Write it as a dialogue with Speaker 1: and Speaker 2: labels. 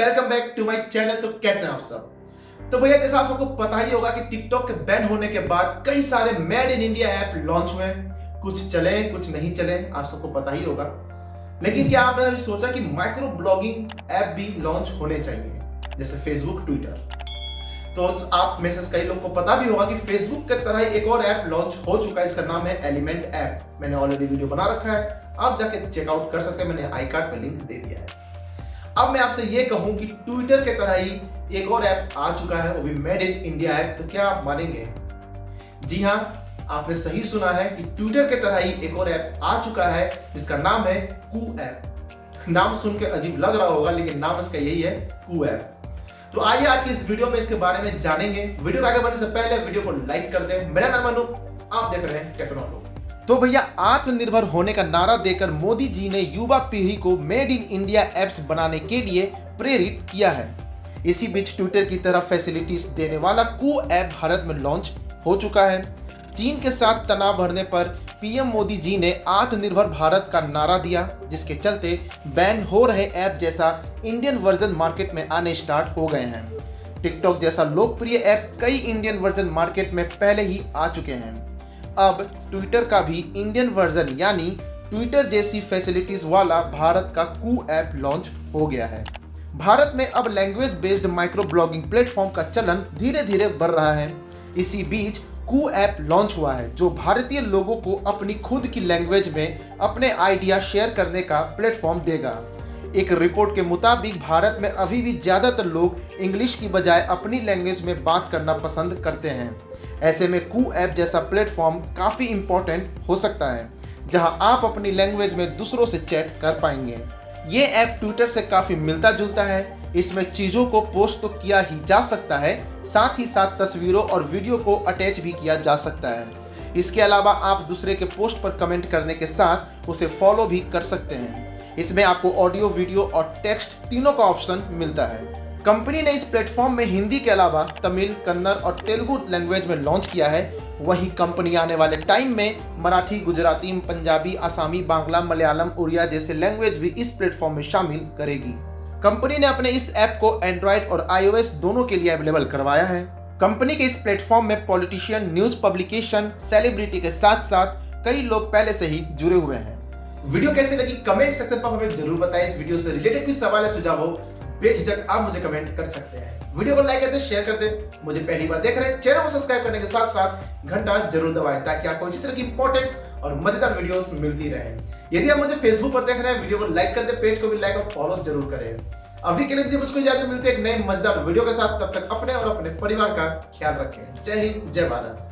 Speaker 1: Welcome back to my channel. तो कैसे हैं आप सब? तो भैया जैसा आप सबको पता ही होगा कि टिकटॉक के बैन होने के बाद कई सारे made in India app launch हुए। कुछ चले कुछ नहीं चले, आप सबको पता ही होगा। लेकिन क्या आपने अभी सोचा कि माइक्रो ब्लॉगिंग ऐप भी लॉन्च होने चाहिए, जैसे फेसबुक, ट्विटर? तो आप में से कई लोग को पता भी होगा कि फेसबुक के तरह ही एक और ऐप लॉन्च हो चुका है। इसका नाम है एलिमेंट ऐप। मैंने ऑलरेडी वीडियो बना रखा है, आप जाके चेकआउट कर सकते हैं। मैंने आई कार्ड पे लिंक दे दिया है। अब मैं आपसे ये कहूं कि ट्विटर के तरह ही एक और ऐप आ चुका है, वो भी मेड इन इंडिया ऐप। तो क्या आप मानेंगे? जी हाँ, आपने सही सुना है कि ट्विटर के तरह ही एक और ऐप आ चुका है जिसका नाम है कू ऐप। नाम सुन के अजीब लग रहा होगा, लेकिन नाम इसका यही है, कू ऐप। तो आइए आज की इस वीडियो में इसके बारे में जानेंगे। वीडियो आगे बढ़ने से पहले वीडियो को लाइक कर दें। मेरा नाम अनु, आप देख रहे हैं टेक्नोलॉजी। तो भैया आत्मनिर्भर होने का नारा देकर मोदी जी ने युवा पीढ़ी को मेड इन इंडिया ऐप्स बनाने के लिए प्रेरित किया है। इसी बीच ट्विटर की तरह फैसिलिटीज देने वाला कू ऐप भारत में लॉन्च हो चुका है। चीन के साथ तनाव बढ़ने पर पीएम मोदी जी ने आत्मनिर्भर भारत का नारा दिया, जिसके चलते बैन हो रहे ऐप जैसा इंडियन वर्जन मार्केट में आने स्टार्ट हो गए हैं। टिकटॉक जैसा लोकप्रिय ऐप कई इंडियन वर्जन मार्केट में पहले ही आ चुके हैं। अब ट्विटर का भी इंडियन वर्जन यानी ट्विटर जैसी फैसिलिटीज वाला भारत का कू ऐप लॉन्च हो गया है। भारत में अब language based micro blogging platform का चलन धीरे धीरे बढ़ रहा है। इसी बीच कू ऐप लॉन्च हुआ है, जो भारतीय लोगों को अपनी खुद की लैंग्वेज में अपने आइडिया शेयर करने का प्लेटफॉर्म देगा। एक रिपोर्ट के मुताबिक भारत में अभी भी ज़्यादातर लोग इंग्लिश की बजाय अपनी लैंग्वेज में बात करना पसंद करते हैं। ऐसे में कू ऐप जैसा प्लेटफॉर्म काफ़ी इम्पोर्टेंट हो सकता है, जहां आप अपनी लैंग्वेज में दूसरों से चैट कर पाएंगे। ये ऐप ट्विटर से काफ़ी मिलता जुलता है। इसमें चीज़ों को पोस्ट तो किया ही जा सकता है, साथ ही साथ तस्वीरों और वीडियो को अटैच भी किया जा सकता है। इसके अलावा आप दूसरे के पोस्ट पर कमेंट करने के साथ उसे फॉलो भी कर सकते हैं। इसमें आपको ऑडियो, वीडियो और टेक्स्ट तीनों का ऑप्शन मिलता है। कंपनी ने इस प्लेटफॉर्म में हिंदी के अलावा तमिल, कन्नड़ और तेलुगु लैंग्वेज में लॉन्च किया है। वहीं कंपनी आने वाले टाइम में मराठी, गुजराती, पंजाबी, आसामी, बांग्ला, मलयालम, उड़िया जैसे लैंग्वेज भी इस प्लेटफॉर्म में शामिल करेगी। कंपनी ने अपने इस ऐप को एंड्रॉयड और iOS दोनों के लिए अवेलेबल करवाया है। कंपनी के इस प्लेटफॉर्म में पॉलिटिशियन, न्यूज पब्लिकेशन, सेलिब्रिटी के साथ साथ कई लोग पहले से ही जुड़े हुए हैं। वीडियो कैसी लगी कमेंट सेक्शन पर हमें जरूर बताएं। इस वीडियो से रिलेटेड कोई सवाल या सुझाव हो, बेझिझक आप मुझे कमेंट कर सकते हैं। वीडियो को लाइक कर दें, शेयर कर दें। मुझे पहली बार देख रहे हैं, चैनल को सब्सक्राइब करने के साथ साथ घंटा जरूर दबाएं, ताकि आपको इसी तरह की इंपॉर्टेंट्स और मजेदार वीडियोस मिलती रहे। यदि आप मुझे फेसबुक पर देख रहे हैं, वीडियो को लाइक कर दें, पेज को भी लाइक और फॉलो जरूर करें। अभी के लिए मुझको इजाजत मिलती है एक नए मजेदार वीडियो के साथ। तब तक अपने और अपने परिवार का ख्याल रखें। जय हिंद, जय भारत।